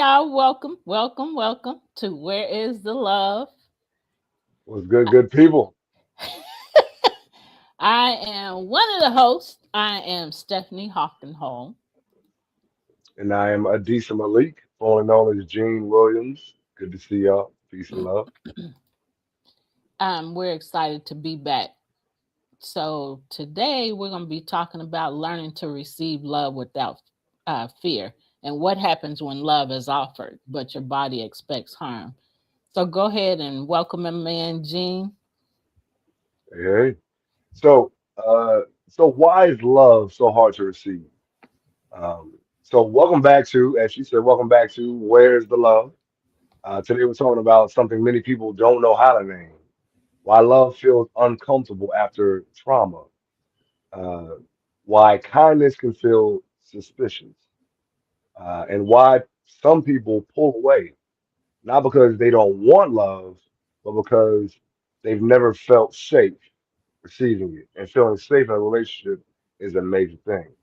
y'all. Welcome to Where is the Love? What's good people? I am one of the hosts. I am Stephanie Hawkenholm. And I am Adisa Malik, formerly known as Gene Williams. Good to see y'all. Peace and love. We're excited to be back. So, today we're going to be talking about learning to receive love without fear and what happens when love is offered, but your body expects harm. So, go ahead and welcome him in, Gene. Hey, hey. So, so why is love so hard to receive? So welcome back to, as she said, welcome back to Where's the Love? Today we're talking about something many people don't know how to name. Why love feels uncomfortable after trauma. Uh, why kindness can feel suspicious. And why some people pull away not because they don't want love, but because they've never felt safe receiving it. And feeling safe in a relationship is a major thing.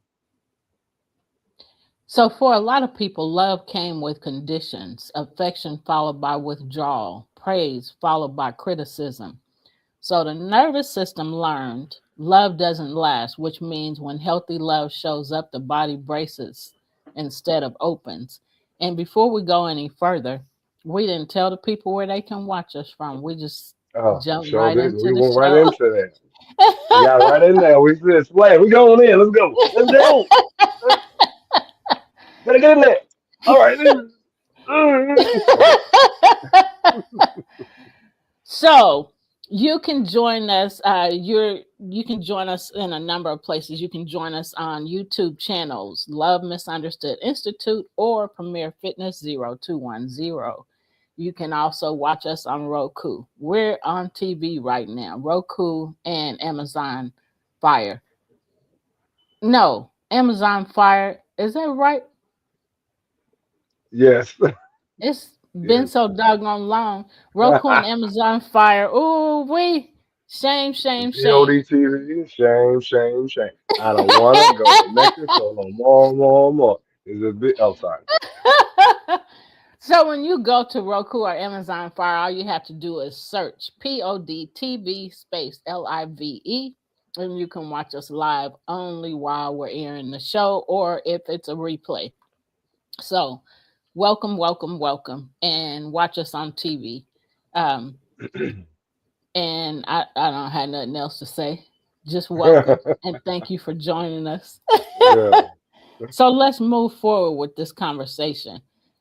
So, for a lot of people, love came with conditions, affection followed by withdrawal, praise followed by criticism. So, the nervous system learned love doesn't last, which means when healthy love shows up, the body braces instead of opens. And before we go any further, we didn't tell the people where they can watch us from. We just Oh, we jumped sure right did. into We the went right show. into that. We got right in there. We said, "Play. We going in. Let's go. Let's go. Let's, gotta get in there." All right. So you can join us. You can join us in a number of places. You can join us on YouTube channels, Love Misunderstood Institute or Premier Fitness 0210. You can also watch us on Roku. We're on TV right now. Roku and Amazon Fire. No, Amazon Fire. Is that right? Yes. It's been Yes. so doggone long. Roku and Amazon Fire. Ooh, we shame, shame, shame. VOD TV. Shame. Shame. Shame. I don't wanna go to Mexico no more. More. More. Is a bit. Oh, sorry. So when you go to Roku or Amazon Fire, all you have to do is search PODTV space LIVE, and you can watch us live only while we're airing the show or if it's a replay. So welcome, and watch us on TV. Um, and I don't have nothing else to say. Just welcome and thank you for joining us. Yeah. So let's move forward with this conversation.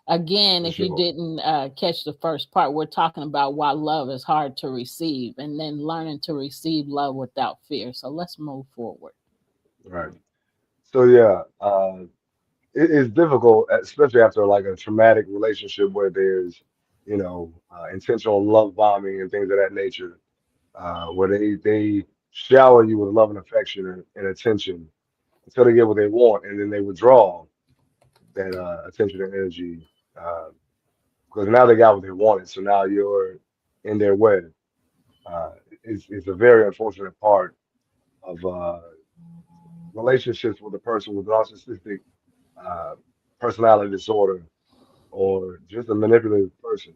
Again, For if you sure. didn't catch the first part, we're talking about why love is hard to receive and then learning to receive love without fear. So let's move forward. Right. So yeah, it's difficult, especially after like a traumatic relationship where there's, intentional love bombing and things of that nature, where they shower you with love and affection and attention until they get what they want, and then they withdraw that attention and energy uh, because now they got what they wanted. So now you're in their web. Uh, it's a very unfortunate part of relationships with a person with narcissistic uh, personality disorder or just a manipulative person.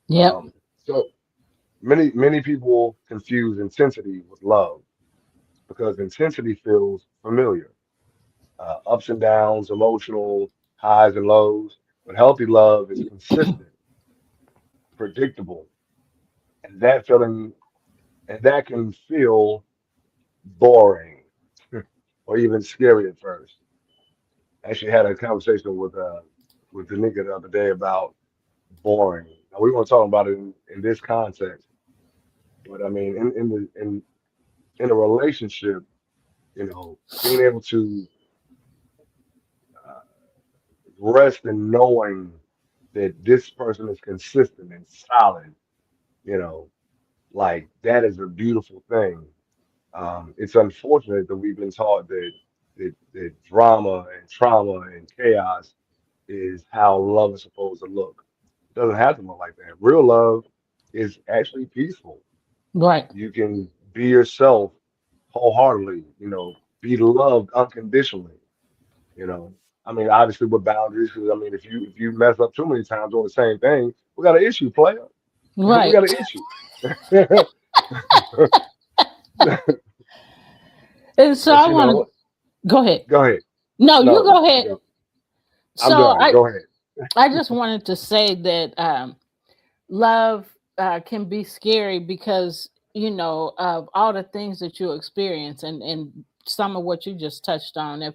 Yep. So many people confuse intensity with love because intensity feels familiar, ups and downs, emotional highs and lows. But healthy love is consistent, predictable, and that can feel boring or even scary at first. I actually had a conversation with Danica the other day about boring. Now we weren't talking about it in this context, but I mean in a relationship, being able to uh, rest in knowing that this person is consistent and solid, you know, like that is a beautiful thing. It's unfortunate that we've been taught that drama and trauma and chaos is how love is supposed to look. It doesn't have to look like that. Real love is actually peaceful. Right. You can be yourself wholeheartedly, be loved unconditionally, you know. I mean, obviously with boundaries, because I mean, if you mess up too many times on the same thing, we got an issue, player. We Right. got an issue. And so But I you want to know, go ahead. go ahead. No, you No, go ahead. no, I'm So done. Go ahead. I just wanted to say that love can be scary because of all the things that you experience, and some of what you just touched on. If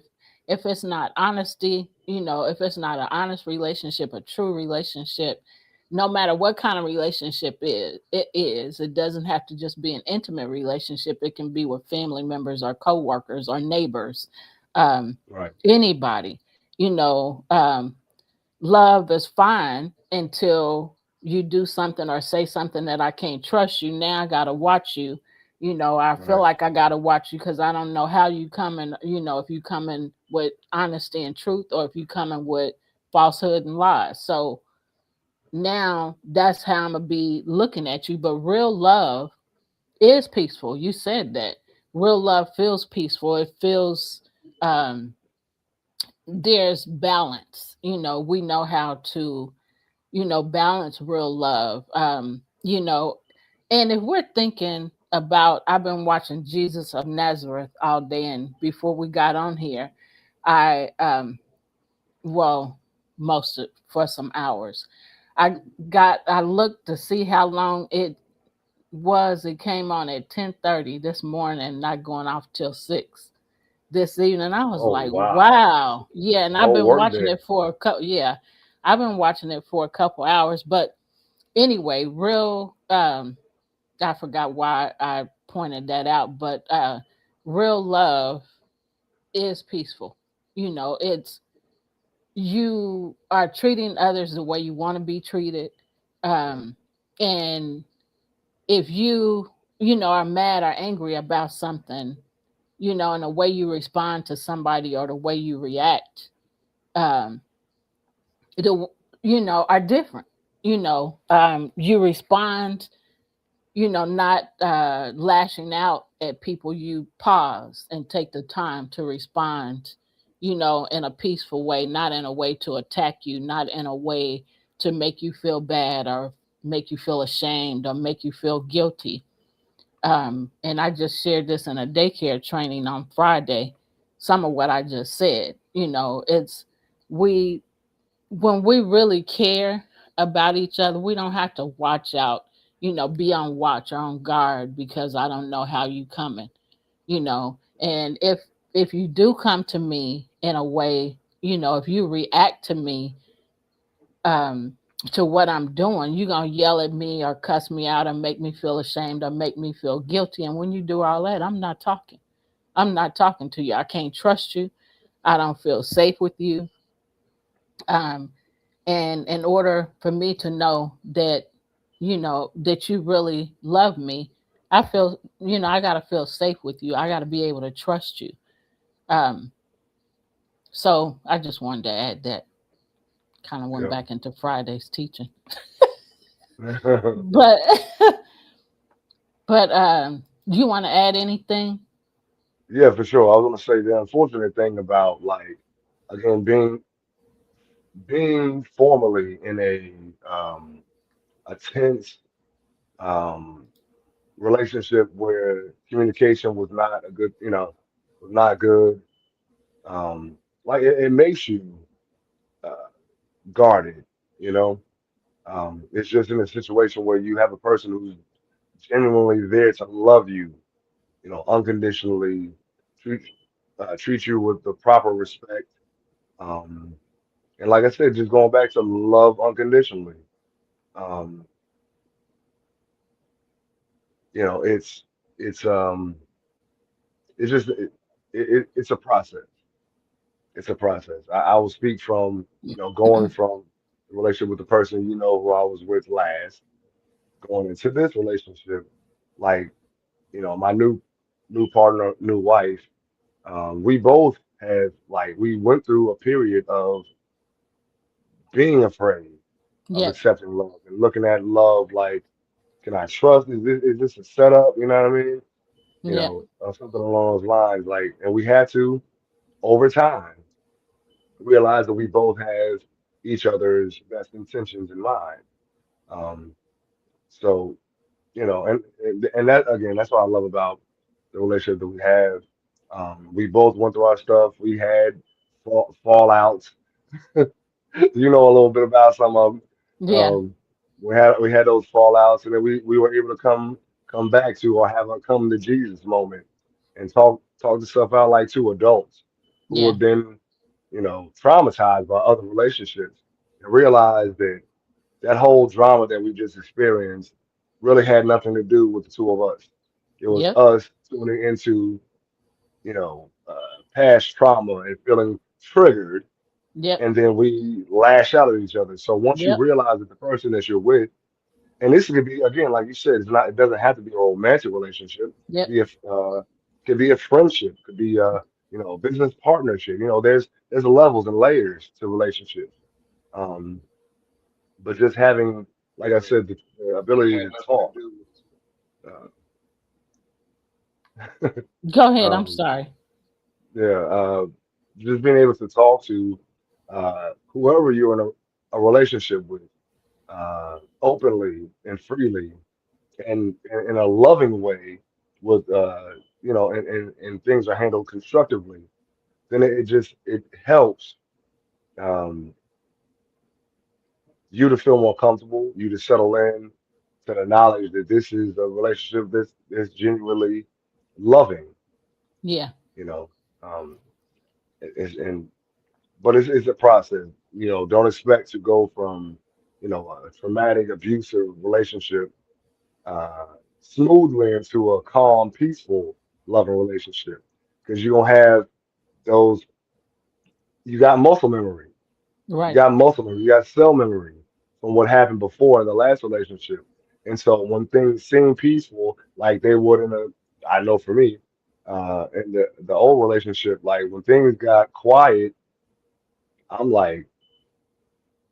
it's not honesty, if it's not an honest relationship, a true relationship, no matter what kind of relationship it doesn't have to just be an intimate relationship. It can be with family members or coworkers or neighbors, um, Right, anybody. you know um, Love is fine until you do something or say something that I can't trust you. Now I gotta watch you. I feel right, like I gotta watch you because I don't know how you come in. If you come in with honesty and truth, or if you come in with falsehood and lies. So now that's how I'm gonna be looking at you. But real love is peaceful. You said that real love feels peaceful. It feels there's balance. We know how to balance real love. And if we're thinking about, I've been watching Jesus of Nazareth all day, and before we got on here, I, well, for some hours, I looked to see how long it was. It came on at 10:30 this morning, not going off till 6 this evening. I was oh like, wow, wow. Yeah. And a I've whole been work watching day. it for a couple, yeah, I've been watching it for a couple hours. But anyway, I forgot why I pointed that out, but real love is peaceful. It's you are treating others the way you want to be treated. Um, and if you are mad or angry about something, and the way you respond to somebody or the way you react, um, the are different. You respond, not lashing out at people. You pause and take the time to respond, in a peaceful way, not in a way to attack you, not in a way to make you feel bad or make you feel ashamed or make you feel guilty. And I just shared this in a daycare training on Friday. Some of what I just said, it's we when we really care about each other, we don't have to watch out, be on watch or on guard because I don't know how you coming, And if you do come to me in a way, if you react to me, um, to what I'm doing, you're gonna yell at me or cuss me out or make me feel ashamed or make me feel guilty. And when you do all that, I'm not talking. I'm not talking to you. I can't trust you. I don't feel safe with you. Um, and in order for me to know that you really love me, I gotta feel safe with you. I gotta be able to trust you. Um, so I just wanted to add that. Kind of went Yeah. back into Friday's teaching, but do you want to add anything? Yeah, for sure. I was gonna say the unfortunate thing about like again being formally in a tense um relationship where communication was not a good, was not good. Like it makes you uh, guarded, you know. It's just in a situation where you have a person who's genuinely there to love you, unconditionally, treat treat you with the proper respect. Um, and like I said, just going back to love unconditionally. Um, it's it's um it's just it's a process. It's a process. I will speak from going from the relationship with the person who I was with last, going into this relationship, like my new partner, new wife. We both have like we went through a period of being afraid of Yep. accepting love and looking at love like, can I trust? Is this a setup? You know what I mean? Yep. Something along those lines. Like, and we had to over time realize that we both have each other's best intentions in mind. Um, so and that again, that's what I love about the relationship that we have. We both went through our stuff. We had fallouts. You know a little bit about some of them. Yeah. Um, we had those fallouts, and then we were able to come back to or have a come to Jesus moment and talk the stuff out like two adults who Yeah. have been traumatized by other relationships and realize that that whole drama that we just experienced really had nothing to do with the two of us. It was Yep. us tuning into past trauma and feeling triggered, Yep. and then we lash out at each other. So once you Yep. realize that the person that you're with, and this could be again, like you said, it doesn't have to be a romantic relationship. It could Yep. be could be a friendship, could be a business partnership. There's levels and layers to relationships. Um, but just having, like I said, the ability to talk, uh, Go ahead. I'm um, sorry. yeah, just being able to talk to whoever you're in a relationship with, openly and freely, and in a loving way, with and things are handled constructively, then it helps um, you to feel more comfortable, you to settle in to the knowledge that this is a relationship that's genuinely loving, Yeah. you know. Um, and but it's a process. Don't expect to go from a traumatic, abusive relationship uh, smoothly into a calm, peaceful, loving relationship because you're gonna have those. You got muscle memory. You Right. got muscle memory. You got cell memory from what happened before in the last relationship. And so when things seem peaceful, like they would I know for me, in the old relationship, like when things got quiet, I'm like,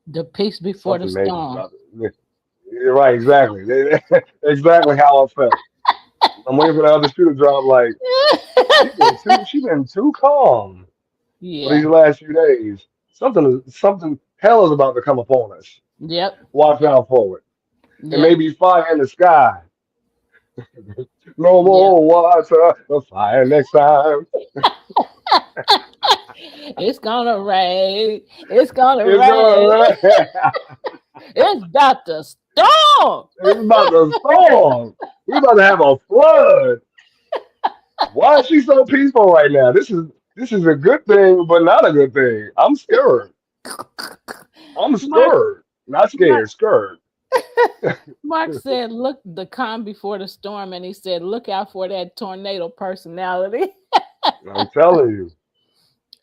The peace before the something major's storm. about to. Yeah, you're right, exactly. Exactly how I felt. I'm waiting for the other shoe to drop. Like she been too calm for these Yeah. last few days. Something hell is about to come upon us. Yep. Watch out for it. It may Yep. be fire in the sky. No Yep. more water, the fire next time. It's gonna rain. It's gonna It's rain. gonna It's about to storm. it's about to storm. We're about to have a flood. Why is she so peaceful right now? This is a good thing, but not a good thing. I'm scared. I'm Mark, scared. Not Mark, scared, scared. Mark said, "Look, the calm before the storm," and he said, "Look out for that tornado personality." I'm telling you,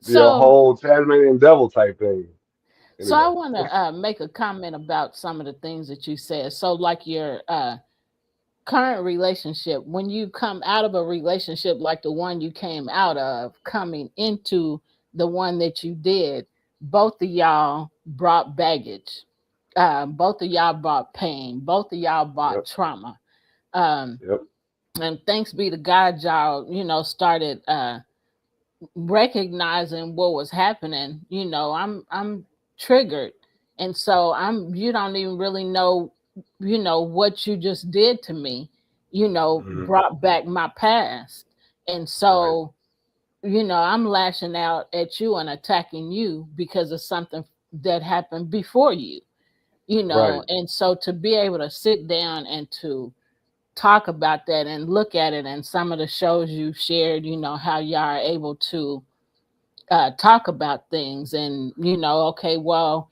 be a So, whole Tasmanian devil type thing. so I Anyway, want to make a comment about some of the things that you said. So, like your current relationship, when you come out of a relationship like the one you came out of, coming into the one that you did, both of y'all brought baggage. Both of y'all brought pain. Both of y'all brought yep, trauma. Um, yep, and thanks be to God, y'all, started recognizing what was happening. I'm triggered, and so I'm. You don't even really know, what you just did to me. hmm Brought back my past, and right, so I'm lashing out at you and attacking you because of something that happened before you. right, And so to be able to sit down and to talk about that and look at it, and some of the shows you shared, how y'all are able to talk about things, and okay, well,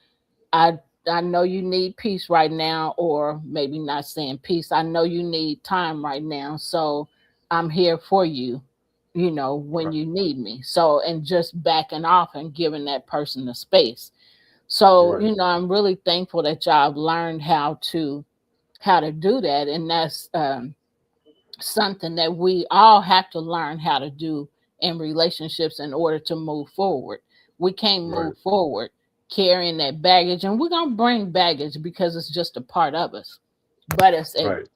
I I know you need peace right now, or maybe not saying peace. I know you need time right now, so I'm here for you. When right, you need me. So, and just backing off and giving that person the space. So, right, I'm really thankful that y'all have learned how to do that, and that's something that we all have to learn how to do in relationships in order to move forward. We can't right, move forward carrying that baggage, and we're going to bring baggage because it's just a part of us. But it's right.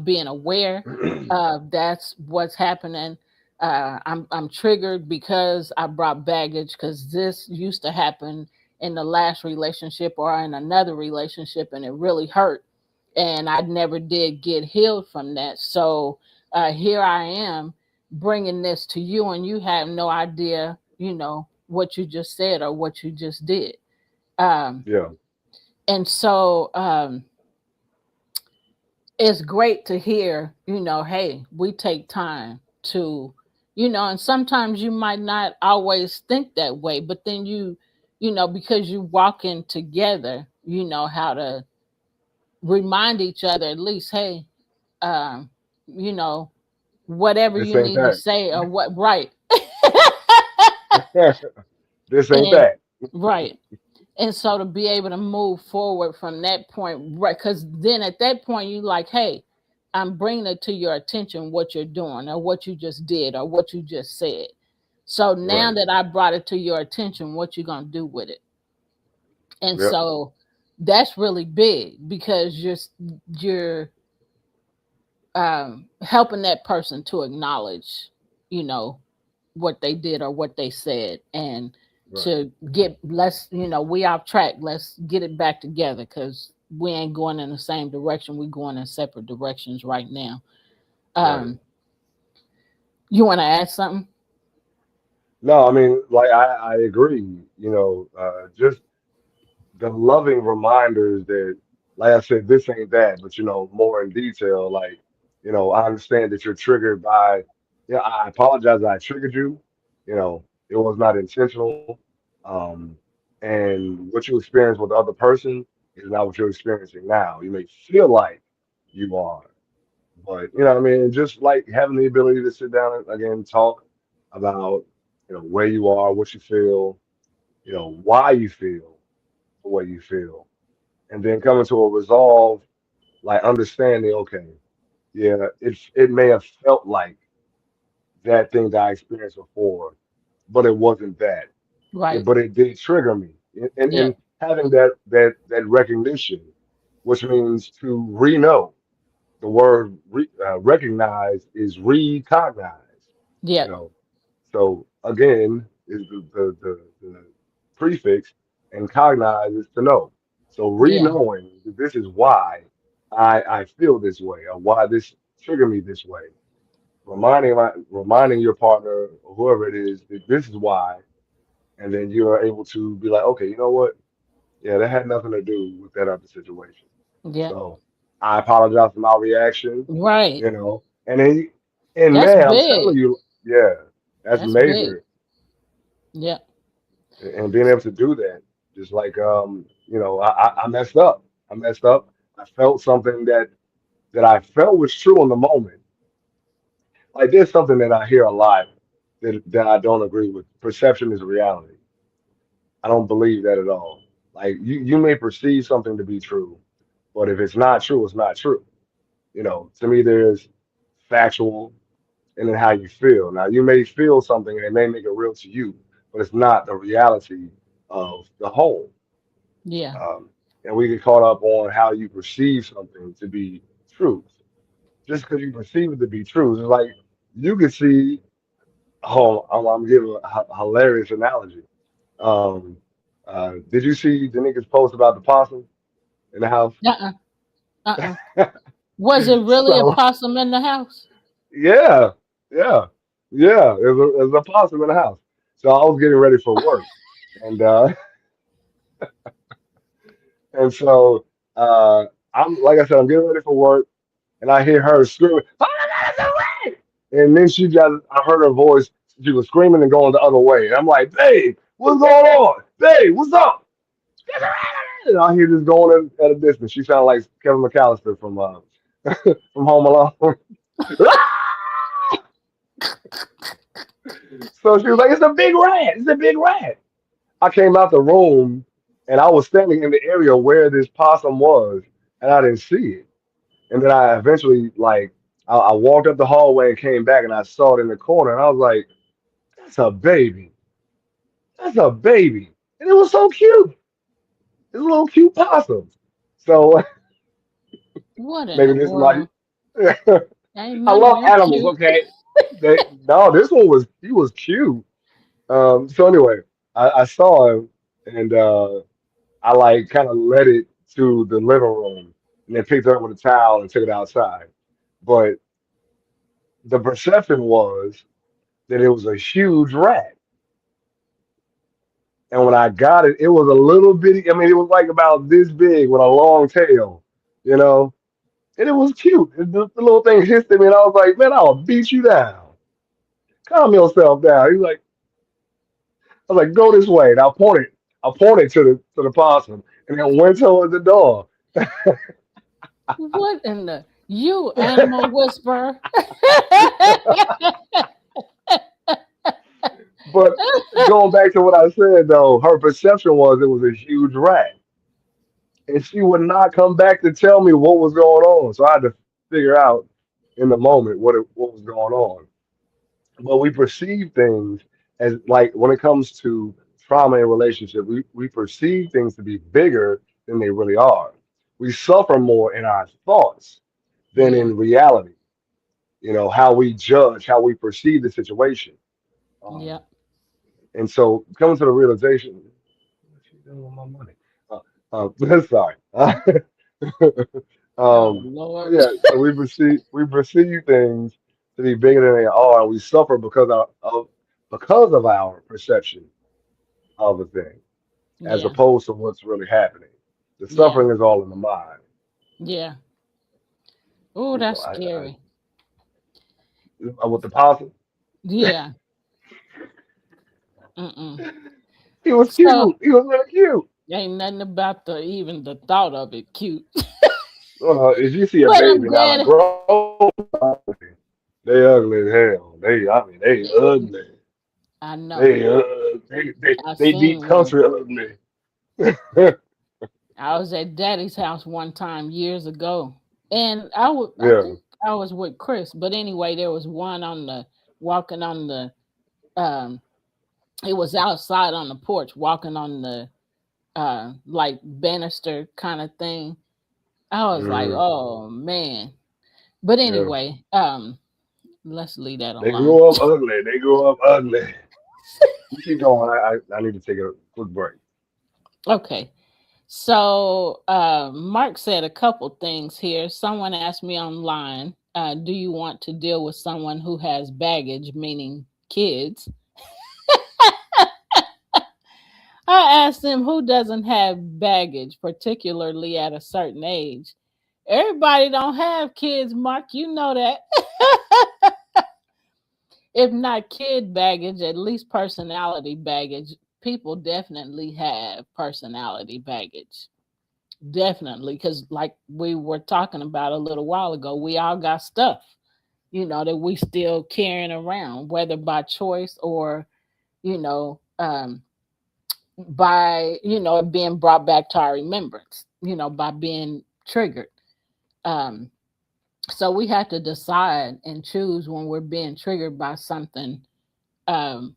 being aware that's what's happening, I'm triggered because I brought baggage, because this used to happen in the last relationship or in another relationship, and it really hurt, and I never did get healed from that. So here I am bringing this to you, and you have no idea, what you just said or what you just did. Um, Yeah. and so it's great to hear, hey, we take time to, and sometimes you might not always think that way, but then because you walk in together, you know how to remind each other at least, hey, um, you know, whatever This you ain't need to that. say or what, right. This ain't And that. right. And so to be able to move forward from that point, right? Because then at that point, you like, hey, I'm bringing it to your attention what you're doing or what you just did or what you just said. So now Right. that I brought it to your attention, what you gonna do with it? And Yep. so that's really big because you're helping that person to acknowledge, you know, what they did or what they said, and Right. to get, let's, we off track, let's get it back together, because we ain't going in the same direction, we going in separate directions right now. Right. um you want to add something? No, I mean, like I agree. Just the loving reminders that, like I said, this ain't that, but more in detail. Like, I understand that you're triggered by. Yeah, I apologize that I triggered you. It was not intentional. Um, and what you experience with the other person is not what you're experiencing now. You may feel like you are, but what I mean, just like having the ability to sit down and again talk about, where you are, what you feel, why you feel the way you feel, and then coming to a resolve, like understanding, okay, yeah, it may have felt like that thing that I experienced before, but it wasn't that. Right. But it did trigger me, and Yep. having that recognition, which means to re-know. The word recognize is recognize. You Yep. know, so again is the prefix, and cognize is to know. So Yeah. re-knowing that this is why I feel this way or why this triggered me this way. Reminding your partner or whoever it is that this is why, and then you are able to be like, okay, you know what? Yeah, that had nothing to do with that other situation. Yep. So I apologize for my reaction, Right. and then, and That's man, I'm telling big. you, yeah, that's That's big. major. Yep. And being able to do that, just like I messed up. I messed up. I felt something that I felt was true in the moment. Like there's something that I hear a lot that I don't agree with. Perception is reality. I don't believe that at all. Like you may perceive something to be true, but if it's not true, it's not true. To me, there's factual and then how you feel. Now, you may feel something and it may make it real to you, but it's not the reality of the whole. Yeah. Um, and we get caught up on how you perceive something to be truth. Just because you perceive it to be truth, it's like you can see. Oh, I'm giving a hilarious analogy. Um, did you see the niggas post about the possum in the house? Uh-uh. Uh-uh. Was it really a So possum in the house? yeah, yeah, yeah. There's a possum in the house. So I was getting ready for work, and and so I'm like I said, I'm getting ready for work, and I hear her screaming, "Oh my God, it's a rat!" And then I heard her voice. She was screaming and going the other way, and I'm like, "Babe, what's going on? Babe, what's up?" There's a rat! And I hear this going at a distance. She sounded like Kevin McAllister from from Home Alone. So she was like, "It's a big rat! It's a big rat!" I came out the room and I was standing in the area where this possum was, and I didn't see it. And then I eventually, like, I walked up the hallway and came back and I saw it in the corner, and I was like, "That's a baby. That's a baby." And it was so cute. It's a little cute possum. So What in maybe the this is my. world? Ain't I none of love them animals. cute. Okay, No, this one was he was cute. So anyway, I saw him and I like kind of led it to the living room and then picked her up with a towel and took it outside. But the perception was that it was a huge rat. And when I got it, it was a little bitty. I mean, it was like about this big with a long tail, you know, and it was cute. And the little thing hissed at me, and I was like, "Man, I'll beat you down. Calm yourself down." He's like, "I was like, go this way." And I pointed to the possum, and then went towards the door. What in the you animal whisperer? But going back to what I said, though, her perception was it was a huge rat, and she would not come back to tell me what was going on. So I had to figure out in the moment what was going on. But we perceive things as like when it comes to trauma in relationship, we perceive things to be bigger than they really are. We suffer more in our thoughts than Yeah, in reality. You know, how we judge, how we perceive the situation. yeah. Um, and so coming to the realization, what's she doing with my money? Sorry. Oh But Lord. yeah, so we perceive things to be bigger than they are, and we suffer because of our perception of a thing, as Yeah, opposed to what's really happening. The yeah, suffering is all in the mind. yeah. Oh, You that's know, scary. with the possum, Yeah. Mm-mm. he was So cute. He was really cute. ain't nothing about the even the thought of it cute. If you see a But baby I'm now, like glad. grown, they ugly as hell. I mean, they ugly. I know. I They deep seen one. country ugly. I was at Daddy's house one time years ago, and I Yeah. think I was with Chris. But anyway, there was one on the walking on the um. It was outside on the porch, walking on the like banister kind of thing. I was like, Mm, oh man. But yeah. anyway, let's leave that They alone. grew up ugly. They grew up ugly. You keep going. I need to take a quick break. Okay. So Mark said a couple things here. Someone asked me online, do you want to deal with someone who has baggage, meaning kids? I asked him who doesn't have baggage, particularly at a certain age. Everybody don't have kids, Mark. You know that. If not kid baggage, at least personality baggage. People definitely have personality baggage. Definitely. Because, like we were talking about a little while ago, we all got stuff, that we still carrying around, whether by choice or, you know, by, it being brought back to our remembrance, by being triggered. Um, so we have to decide and choose when we're being triggered by something. Um,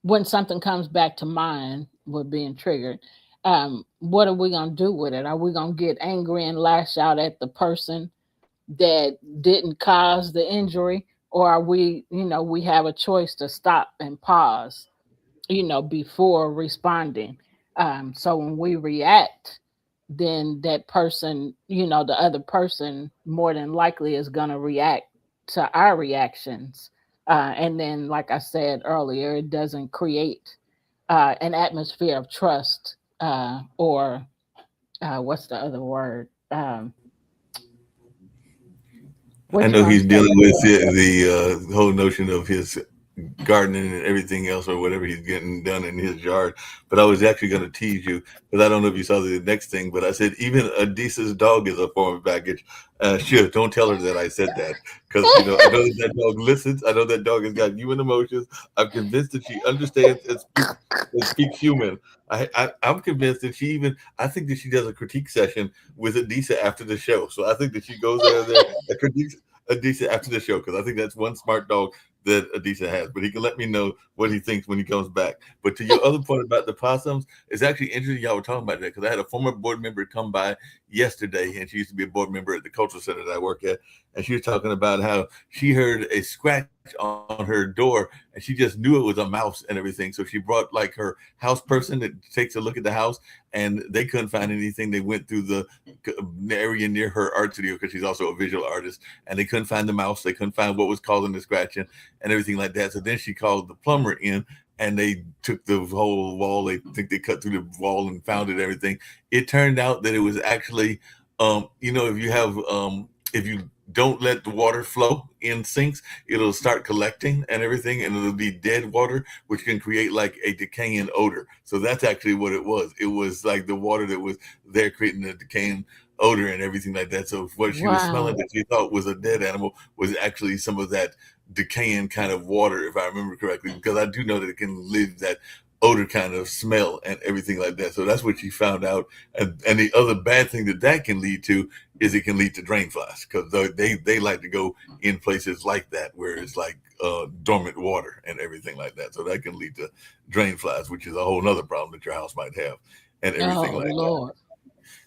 when something comes back to mind, we're being triggered. What are we going to do with it? Are we going to get angry and lash out at the person that didn't cause the injury? Or are we have a choice to stop and pause, before responding. So when we react, then that person, the other person more than likely is going to react to our reactions. And then, like I said earlier, it doesn't create an atmosphere of trust or what's the other word? I What you know gonna he's say? dealing with the whole notion of his gardening and everything else or whatever he's getting done in his yard. But I was actually going to tease you because I don't know if you saw the next thing, but I said even Adisa's dog is a form of baggage. Sure, don't tell her that I said that because I know that that dog listens. I know that dog has got human emotions. I'm convinced that she understands and speaks human. I'm convinced that she even. I think that she does a critique session with Adisa after the show. So I think that she goes there and critiques Adisa after the show because I think that's one smart dog that Adisa has. But he can let me know what he thinks when he comes back. But to your other point about the possums, it's actually interesting y'all were talking about that because I had a former board member come by yesterday, and she used to be a board member at the cultural center that I work at, and she was talking about how she heard a scratch on her door, and she just knew it was a mouse and everything. So she brought like her house person that takes a look at the house, and they couldn't find anything. They went through the area near her art studio because she's also a visual artist, and they couldn't find the mouse. They couldn't find what was causing the scratching and everything like that. So then she called the plumber in, and they took the whole wall. They think they cut through the wall and found it. Everything. It turned out that it was actually, if you have, if you don't let the water flow in sinks, it'll start collecting and everything, and it'll be dead water, which can create like a decaying odor. So that's actually what it was. It was like the water that was there creating a decaying odor and everything like that. So what she was smelling Wow. that she thought was a dead animal was actually some of that decaying kind of water, if I remember correctly, because I do know that it can leave that odor kind of smell and everything like that. So that's what she found out. And the other bad thing that that can lead to is it can lead to drain flies because they like to go in places like that where it's like dormant water and everything like that. So that can lead to drain flies, which is a whole other problem that your house might have and everything Oh like that. Lord.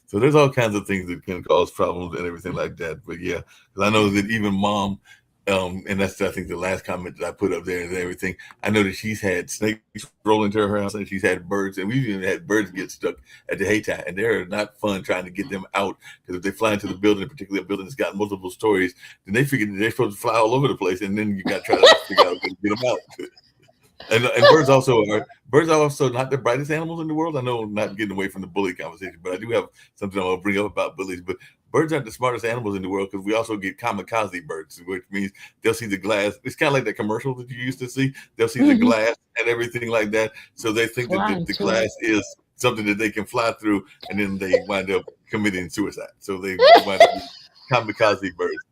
So there's all kinds of things that can cause problems and everything like that. But yeah, because I know that even mom, and that's I think the last comment that I put up there and everything. I know that she's had snakes roll into her house, and she's had birds, and we've even had birds get stuck at the habitat, and they're not fun trying to get them out because if they fly into the building, particularly a building that's got multiple stories, then they figure that they're supposed to fly all over the place, and then you got to try to figure out how to get them out. And birds are also not the brightest animals in the world. I know I'm not getting away from the bully conversation, but I do have something I want to bring up about bullies. But birds aren't the smartest animals in the world because we also get kamikaze birds, which means they'll see the glass. It's kind of like that commercial that you used to see. They'll see the Mhm. glass and everything like that. So they think that Flying the to glass it. is something that they can fly through, and then they wind up committing suicide. So they wind up being kamikaze birds.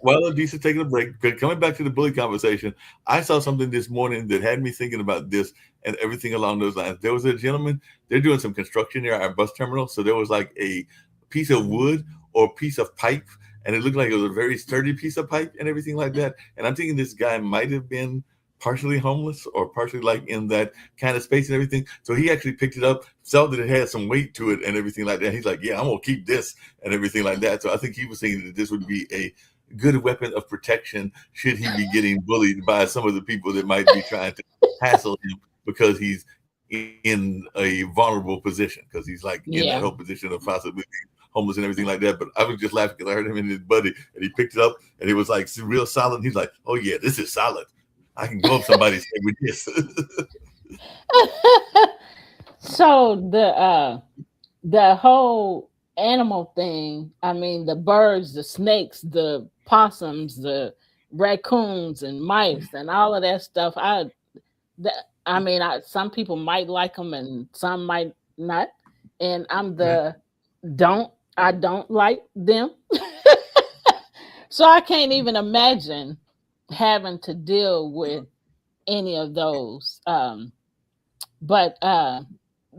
While Adisa taking a break, coming back to the bully conversation, I saw something this morning that had me thinking about this and everything along those lines. There was a gentleman, they're doing some construction near our bus terminal. So there was like a piece of wood or piece of pipe, and it looked like it was a very sturdy piece of pipe and everything like that. And I'm thinking this guy might have been partially homeless or partially like in that kind of space and everything. So he actually picked it up, saw that it had some weight to it and everything like that. He's like, yeah, I'm gonna keep this and everything like that. So I think he was thinking that this would be a good weapon of protection should he be getting bullied by some of the people that might be trying to hassle him because he's in a vulnerable position because he's like in that whole Yeah. position of possibly being homeless and everything like that. But I was just laughing because I heard him and his buddy and he picked it up and it was like real solid. He's like, oh yeah, this is solid. I can go up somebody's head with this. So the whole animal thing, I mean the birds, the snakes, the possums, the raccoons and mice and all of that stuff, that I mean some people might like them and some might not. And I'm Right. the don't I don't like them. So I can't even imagine having to deal with any of those. But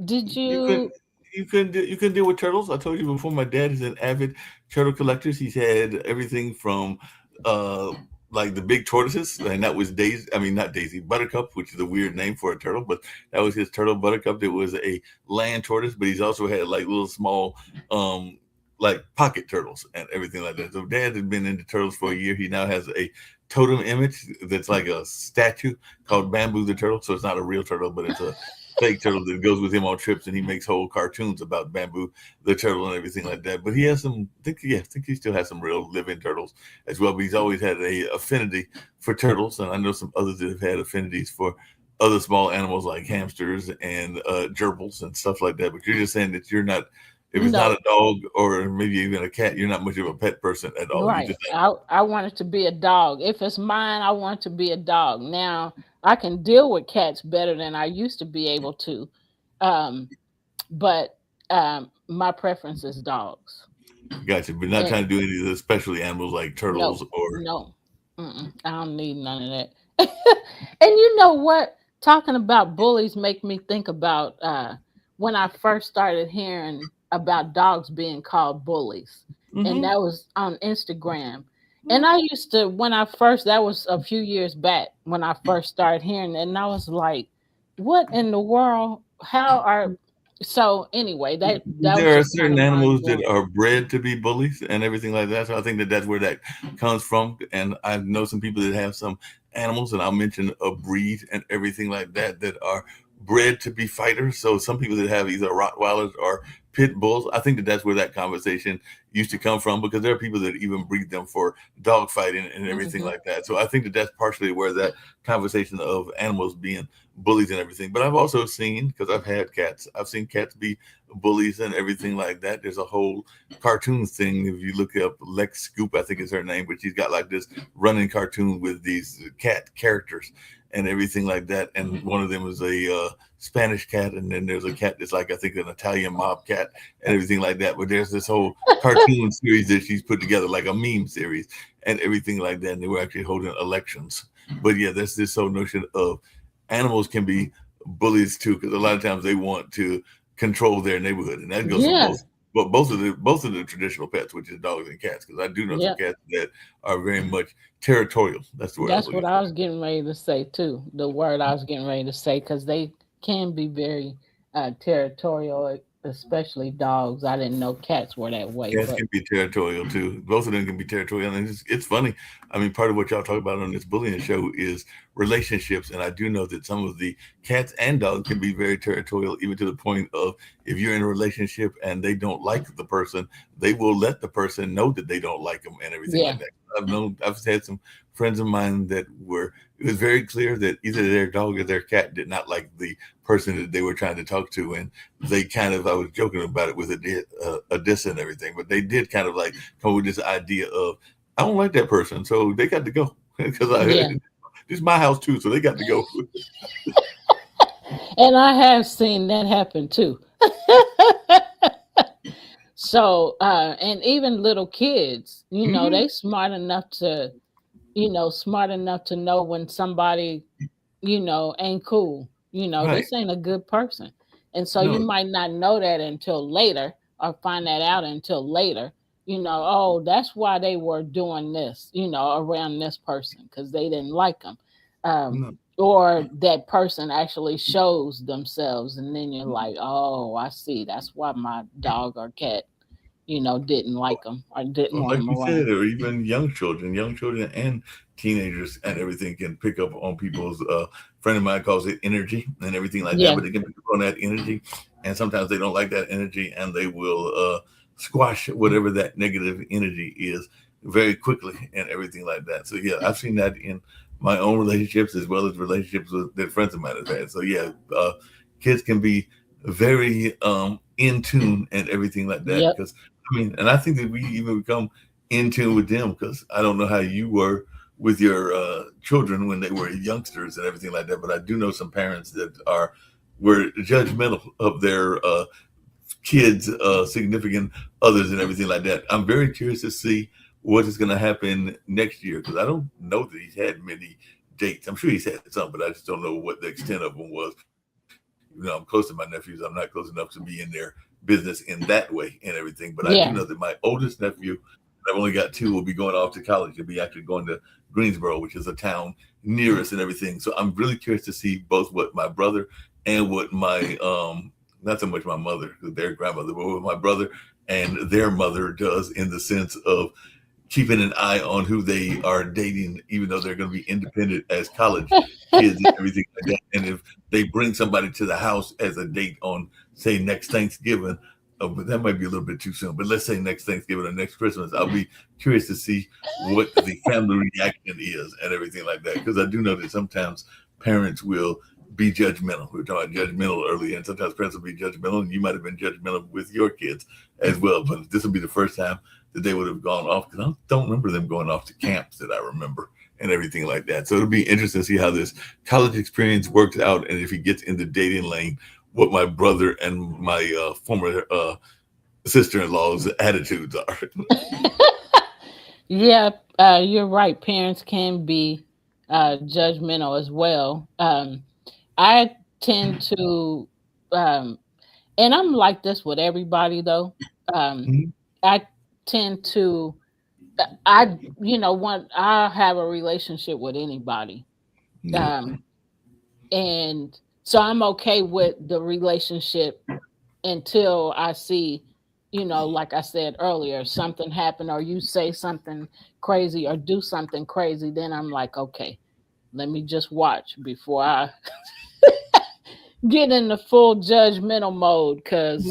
did You couldn't you you couldn't deal with turtles. I told you before. My dad is an avid turtle collector. He's had everything from uh like the big tortoises, and that was Daisy. I mean, not Daisy, Buttercup, which is a weird name for a turtle, but that was his turtle, Buttercup. That was a land tortoise, but he's also had like little small um like pocket turtles and everything like that. So dad has been into turtles for a year. He now has a totem image that's like a statue called Bamboo the turtle. So it's not a real turtle, but it's a fake turtle that goes with him on trips, and he makes whole cartoons about Bamboo the turtle and everything like that. But he has some, I think he still has some real living turtles as well. But he's always had a affinity for turtles, and I know some others that have had affinities for other small animals like hamsters and gerbils and stuff like that. But you're just saying that you're not. If it's not no a dog or maybe even a cat, you're not much of a pet person at all. You right. just I want it to be a dog. If it's mine, I want it to be a dog. Now I can deal with cats better than I used to be able to. Um, but my preference is dogs. gotcha, but not And trying to do any of the specialty animals like no, turtles or no, I don't need none of that. And you know what? Talking about bullies make me think about when I first started hearing about dogs being called bullies, and hmm that was on Instagram. And I used to, when I first, that was a few years back when I first started hearing it, and I was like, what in the world? How are So anyway, that was There are just kind certain of mind animals that blowing. are bred to be bullies and everything like that. So I think that that's where that comes from. And I know some people that have some animals, and I'll mention a breed and everything like that that are bred to be fighters. So some people that have either Rottweilers or pit bulls, I think that that's where that conversation used to come from because there are people that even breed them for dog fighting and everything Hmm. like that. So I think that that's partially where that conversation of animals being bullies and everything. But I've also seen, because I've had cats, I've seen cats be bullies and everything like that. There's a whole cartoon thing. If you look up Lex Scoop, I think is her name, but she's got like this running cartoon with these cat characters and everything like that. And one of them is a Spanish cat, and then there's a cat that's like I think an Italian mob cat and everything like that. But there's this whole cartoon series that she's put together, like a meme series and everything like that. And they were actually holding elections. But yeah, there's this whole notion of animals can be bullies too, because a lot of times they want to control their neighborhood, and that goes for Yeah, both. But both of the traditional pets, which is dogs and cats, because I do know some yeah. cats that are very much territorial. That's the word I was That's what looking I for. was getting ready to say too. The word I was getting ready to say because they can be very territorial, especially dogs. I didn't know cats were that way, Cats but can be territorial too. Both of them can be territorial, and it's funny. I mean, part of what y'all talk about on this bullying show is relationships, and I do know that some of the cats and dogs can be very territorial, even to the point of if you're in a relationship and they don't like the person, they will let the person know that they don't like them and everything yeah, like that. I've had some friends of mine that were. It was very clear that either their dog or their cat did not like the person that they were trying to talk to, and they kind of I was joking about it with a diss and everything, but they did kind of like come with this idea of I don't like that person, so they got to go because I yeah. this is my house too, so they got to go. And I have seen that happen too. So, and even little kids, Hmm. they smart enough to, smart enough to know when somebody ain't cool. Right? This ain't a good person. And so you No, might not know that until later or find that out until later. Oh, that's why they were doing this, around this person because they didn't like them. Um, no. or that person actually shows themselves, and then you're like, oh, I see. That's why my dog or cat, didn't like them or didn't Well, want like them you around. said, or even young children and teenagers and everything can pick up on people's. Friend of mine calls it energy and everything like that, Yeah, but they can pick up on that energy, and sometimes they don't like that energy, and they will squash whatever that negative energy is very quickly and everything like that. So yeah, I've seen that in my own relationships as well as relationships with that friends of mine have had. So yeah, kids can be very in tune and everything like that yep, because I mean, and I think that we even become in tune with them because I don't know how you were with your children when they were youngsters and everything like that, but I do know some parents that are were judgmental of their kids, significant others, and everything like that. I'm very curious to see what is going to happen next year because I don't know that he's had many dates. I'm sure he's had some, but I just don't know what the extent of them was. I'm close to my nephews. I'm not close enough to be in their business in that way and everything. But I do know that my yeah. oldest nephew, I've only got two, will be going off to college. He'll be actually going to Greensboro, which is a town near us and everything. So I'm really curious to see both what my brother and what my not so much my mother, their grandmother, but what my brother and their mother does in the sense of keeping an eye on who they are dating, even though they're going to be independent as college kids and everything like that. And if they bring somebody to the house as a date on, say, next Thanksgiving, but that might be a little bit too soon. But let's say next Thanksgiving or next Christmas, I'll be curious to see what the family reaction is and everything like that. Because I do know that sometimes parents will be judgmental. We were talking about judgmental earlier, and sometimes parents will be judgmental, and you might have been judgmental with your kids as well. But this will be the first time that they would have gone off because I don't remember them going off to camps that I remember and everything like that. So it'll be interesting to see how this college experience works out and if he gets in the dating lane, what my brother and my former sister-in-law's attitudes are. Yeah, you're right. Parents can be judgmental as well. I tend to, um, and I'm like this with everybody though. Um, Mhm. I tend to, I, want I have a relationship with anybody, Yeah. um, and so I'm okay with the relationship until I see, like I said earlier, something happen or you say something crazy or do something crazy, then I'm like, okay, let me just watch before I get in the full judgmental mode because,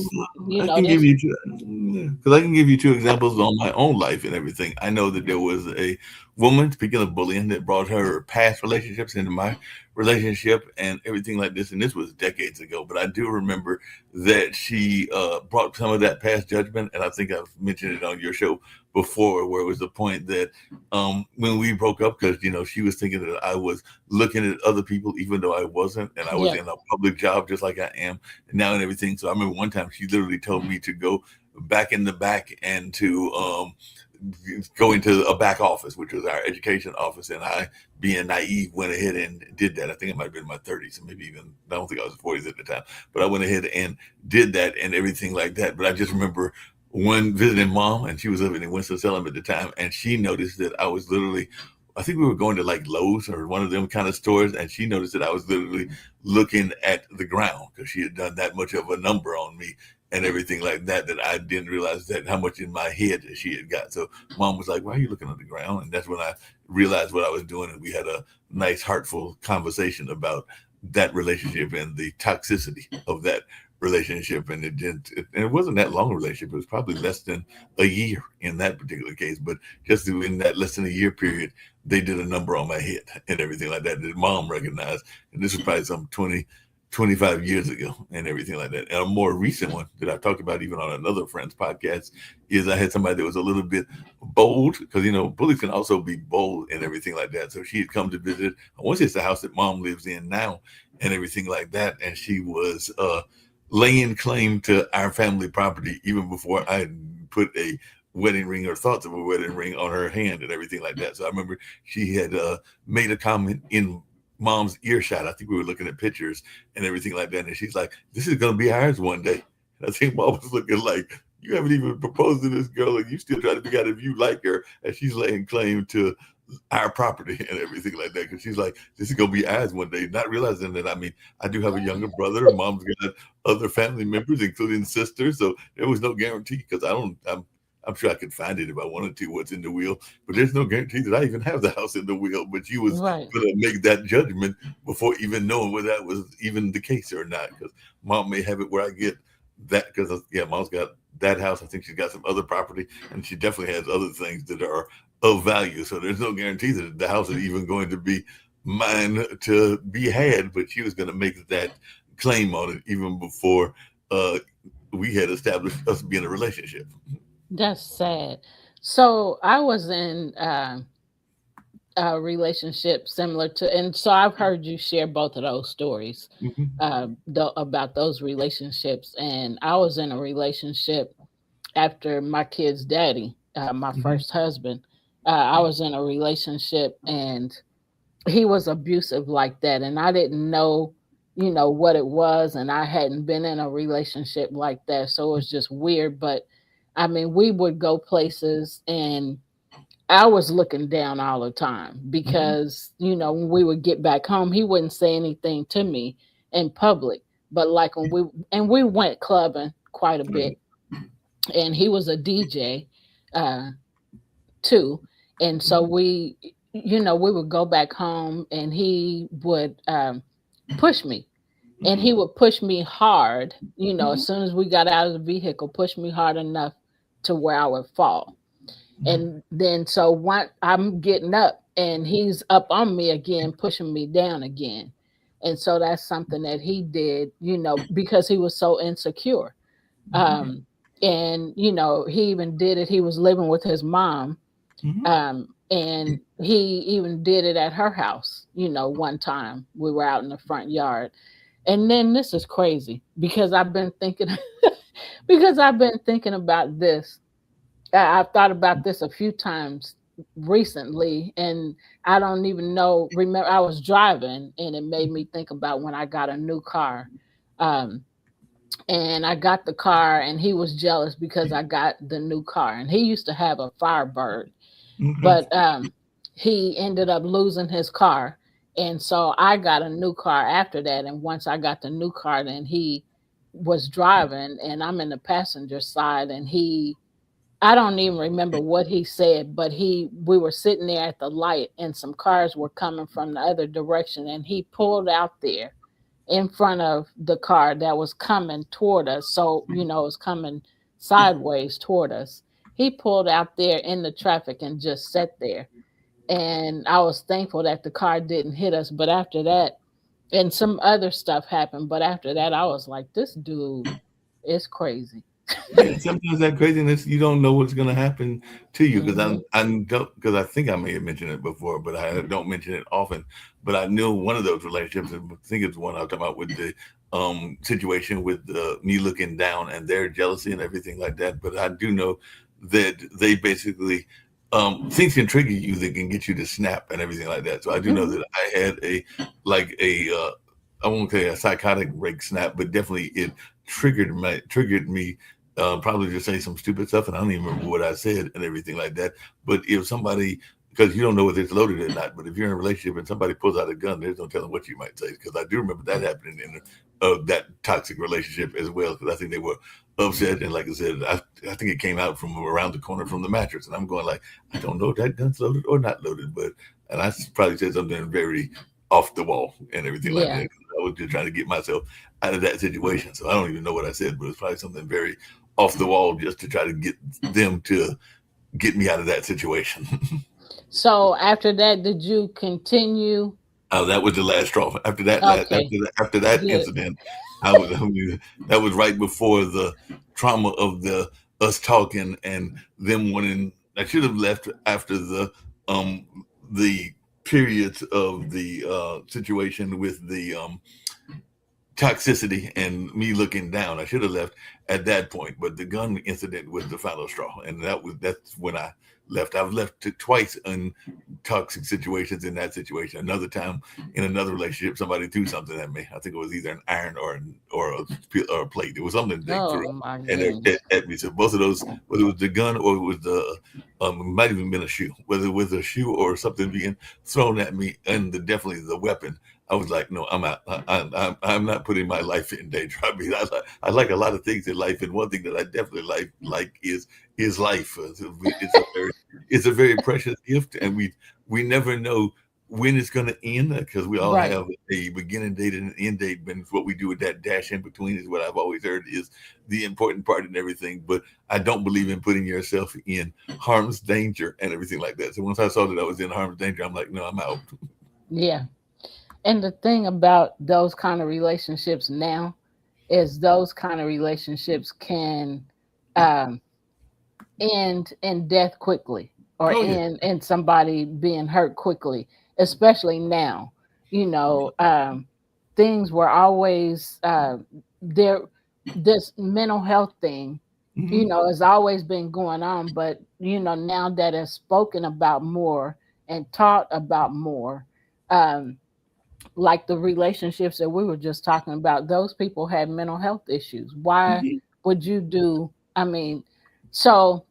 I can give this. you two, because I can give you two examples on my own life and everything. I know that there was a woman, speaking of bullying, that brought her past relationships into my relationship and everything like this. And this was decades ago, but I do remember that she brought some of that past judgment. And I think I've mentioned it on your show before, where it was the point that when we broke up, because she was thinking that I was looking at other people, even though I wasn't, and I was Yeah. in a public job just like I am now and everything. So I remember one time she literally told me to go back in the back and to go into a back office, which was our education office, and I, being naive, went ahead and did that. I think it might have been in my 30s, and maybe even I don't think I was 40s at the time, but I went ahead and did that and everything like that. But I just remember one visiting mom, and she was living in Winston-Salem at the time, and she noticed that I was literally. I think we were going to like Lowe's or one of them kind of stores, and she noticed that I was literally looking at the ground because she had done that much of a number on me and everything like that, that I didn't realize that how much in my head that she had got. So mom was like, "Why are you looking at the ground?" And that's when I realized what I was doing, and we had a nice, heartful conversation about that relationship and the toxicity of that relationship. And it didn't, and it wasn't that long a relationship. It was probably less than a year in that particular case, but just in that less than a year period, they did a number on my head and everything like that that mom recognized. And this was probably some 25 years ago and everything like that. And a more recent one that I talked about even on another friend's podcast is I had somebody that was a little bit bold because, bullies can also be bold and everything like that. So she had come to visit, I want to say it's the house that mom lives in now and everything like that. And she was laying claim to our family property even before I had put a wedding ring or thoughts of a wedding ring on her hand and everything like that. So I remember she had made a comment in mom's earshot. I think we were looking at pictures and everything like that. And she's like, "This is going to be ours one day." And I think mom was looking like, "You haven't even proposed to this girl and you still trying to figure out if you like her." And she's laying claim to our property and everything like that. Cause she's like, "This is going to be ours one day." Not realizing that, I mean, I do have a younger brother. Mom's got other family members, including sisters. So there was no guarantee because I'm sure I could find it if I wanted to, what's in the will, but there's no guarantee that I even have the house in the will. But she was Right. going to make that judgment before even knowing whether that was even the case or not. Because mom may have it where I get that, because yeah, mom's got that house. I think she's got some other property, and she definitely has other things that are of value. So there's no guarantee that the house is even going to be mine to be had. But she was going to make that claim on it even before uh, we had established us being a relationship. That's sad. So I was in a relationship similar to, and so I've heard you share both of those stories Mhm. about those relationships. And I was in a relationship after my kid's daddy, my Mhm. first husband. I was in a relationship and he was abusive like that. And I didn't know, what it was. And I hadn't been in a relationship like that. So it was just weird. But I mean, we would go places and I was looking down all the time Mhm. because, when we would get back home, he wouldn't say anything to me in public. But like we went clubbing quite a bit, and he was a DJ uh, too. And so we would go back home and he would push me. And Mhm. he would push me hard, Mhm. as soon as we got out of the vehicle, push me hard enough to where I would fall. And then so one I'm getting up and he's up on me again, pushing me down again. And so that's something that he did, because he was so insecure. Mhm. Um, and he even did it. He was living with his mom. Mhm. And he even did it at her house, one time we were out in the front yard. And then this is crazy because I've been thinking because I've been thinking about this. I've thought about this a few times recently, and I don't even know. Remember, I was driving, and it made me think about when I got a new car. Um, and I got the car, and he was jealous because I got the new car, and he used to have a Firebird, Okay. but he ended up losing his car, and so I got a new car after that. And once I got the new car, then he was driving and I'm in the passenger side, and I don't even remember what he said, but we were sitting there at the light and some cars were coming from the other direction, and he pulled out there in front of the car that was coming toward us. So, it was coming sideways toward us. He pulled out there in the traffic and just sat there. And I was thankful that the car didn't hit us. But after that, and some other stuff happened. But after that, I was like, this dude is crazy. Yeah, sometimes that craziness you don't know what's going to happen to you because Hmm. I don't because I think I may have mentioned it before, but I don't mention it often. But I knew one of those relationships. And I think it's the one I was talking about with the situation with me looking down and their jealousy and everything like that. But I do know that they basically things can trigger you that can get you to snap and everything like that. So I do know Hmm. that I had a I won't say a psychotic break snap, but definitely it triggered me probably to say some stupid stuff, and I don't even remember what I said and everything like that. But if somebody, because you don't know whether it's loaded or not, but if you're in a relationship and somebody pulls out a gun, there's no telling what you might say. Because I do remember that happening in that toxic relationship as well. Because I think they were upset, and like I said, I think it came out from around the corner from the mattress, and I'm going like, I don't know if that gun's loaded or not loaded, but and I probably said something very off the wall and everything like Yeah. that. I was just trying to get myself out of that situation. So I don't even know what I said, but it's probably something very off the wall just to try to get them to get me out of that situation. So after that, did you continue? That was the last straw. Okay, After that good. incident, I mean, that was right before the trauma of the us talking and them wanting. I should have left after um the periods of the situation with the toxicity and me looking down. I should have left at that point, but the gun incident was the final straw, and that's when I left. I've left twice in toxic situations in that situation. Another time in another relationship, somebody threw something at me. I think it was either an iron or a plate. It was something they threw Oh my and goodness. at me. So both of those, whether it was the gun or it was the it might even been a shoe, whether it was a shoe or something being thrown at me, and definitely the weapon. I was like, no, I'm out. I'm not putting my life in danger. I mean, I like a lot of things in life, and one thing that I definitely like is life. It's a very precious gift, and we never know when it's going to end because we all Right. have a beginning date and an end date. And what we do with that dash in between is what I've always heard is the important part and everything. But I don't believe in putting yourself in harm's danger and everything like that. So once I saw that I was in harm's danger, I'm like, no, I'm out. Yeah. And the thing about those kind of relationships now is those kind of relationships can um, end in death quickly or Oh yeah. end in somebody being hurt quickly, especially now. You know, things were always there. This mental health thing, Hmm. has always been going on, but now that it's spoken about more and taught about more. Um, like the relationships that we were just talking about, those people had mental health issues. Why Hmm. would you do? I mean, so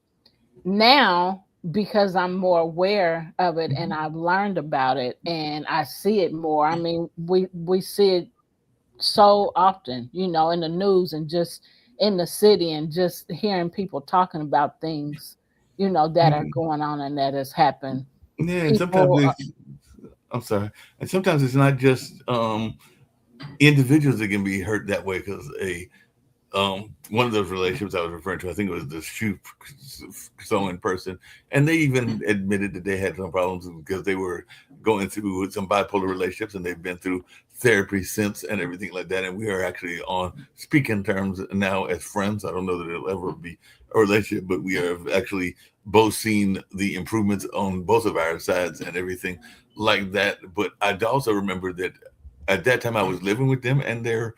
now because I'm more aware of it and I've learned about it and I see it more. I mean, we see it so often, in the news and just in the city and just hearing people talking about things, that are Hmm. going on and that has happened. Yeah, and sometimes People, it's I'm sorry, and sometimes it's not just individuals that can be hurt that way because a one of those relationships I was referring to, I think it was the shoe sewing person, and they even admitted that they had some problems because they were going through some bipolar relationships, and they've been through therapy since and everything like that. And we are actually on speaking terms now as friends. I don't know that it'll ever be a relationship, but we have actually both seen the improvements on both of our sides and everything like that. But I also remember that at that time I was living with them and their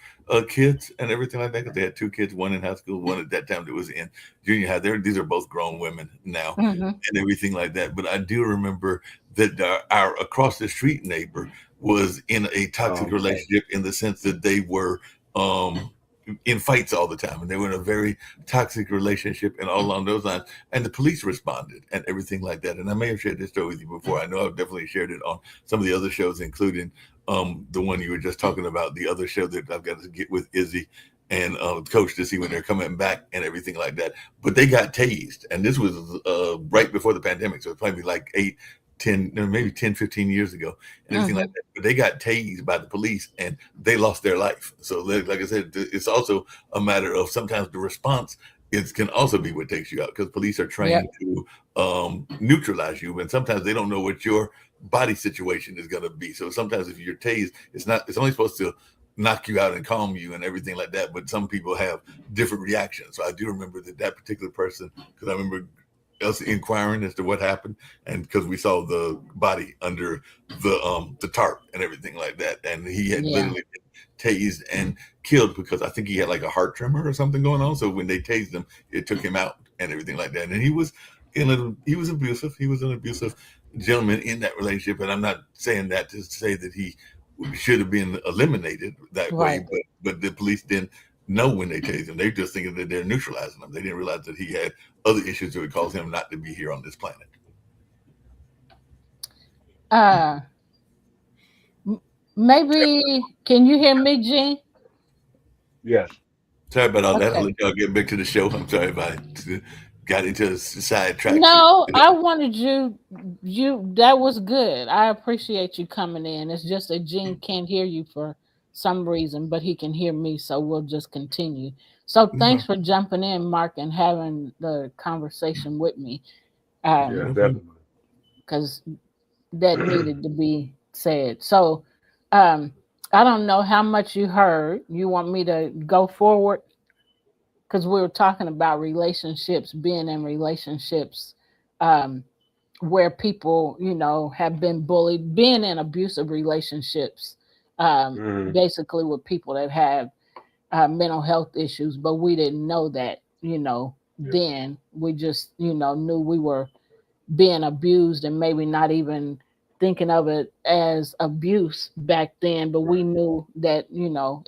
kids and everything like that because they had two kids, one in high school, one at that time that was in junior high. These are both grown women now mhm. and everything like that. But I do remember that our across the street neighbor was in a toxic Okay. relationship in the sense that they were um, in fights all the time and they were in a very toxic relationship and all along those lines. And the police responded and everything like that. And I may have shared this story with you before. I know I've definitely shared it on some of the other shows, including the one you were just talking about, the other show that I've got to get with Izzy and coach to see when they're coming back and everything like that. But they got tased, and this was right before the pandemic, so it's probably like 8, 10, no, maybe 10, 15 years ago, and everything like Mm-hmm. that. But they got tased by the police, and they lost their life. So, like I said, it's also a matter of sometimes the response. It can also be what takes you out because police are trained Yep. to neutralize you, and sometimes they don't know what your body situation is going to be. So sometimes if you're tased, it's not. It's only supposed to knock you out and calm you and everything like that. But some people have different reactions. So I do remember that particular person because I remember us inquiring as to what happened, and because we saw the body under the tarp and everything like that, and he had Yeah. literally been tased and killed because I think he had like a heart tremor or something going on. So when they tased him, it took him out and everything like that. And he was abusive. He was an abusive gentleman in that relationship, and I'm not saying that to say that he should have been eliminated that way, Right. but the police didn't know when they tased him. They just thinking that they're neutralizing him. They didn't realize that he had other issues that would cause him not to be here on this planet. Uh, m- Maybe can you hear me, Gene? Yes. Sorry about all that. I'll Okay. let y'all get back to the show. I'm sorry if I got into a sidetrack. No, I wanted you. That was good. I appreciate you coming in. It's just that Gene can't hear you for some reason, but he can hear me, so we'll just continue. So thanks No, for jumping in, Mark, and having the conversation with me. Yes, no problem. definitely. Because that needed to be said. So, um, I don't know how much you heard. You want me to go forward? Because we were talking about relationships, being in relationships, um, where people, have been bullied, being in abusive relationships, Hmm. basically with people that have mental health issues, but we didn't know that, Yeah. then we just, knew we were being abused and maybe not even thinking of it as abuse back then, but we Right. knew that,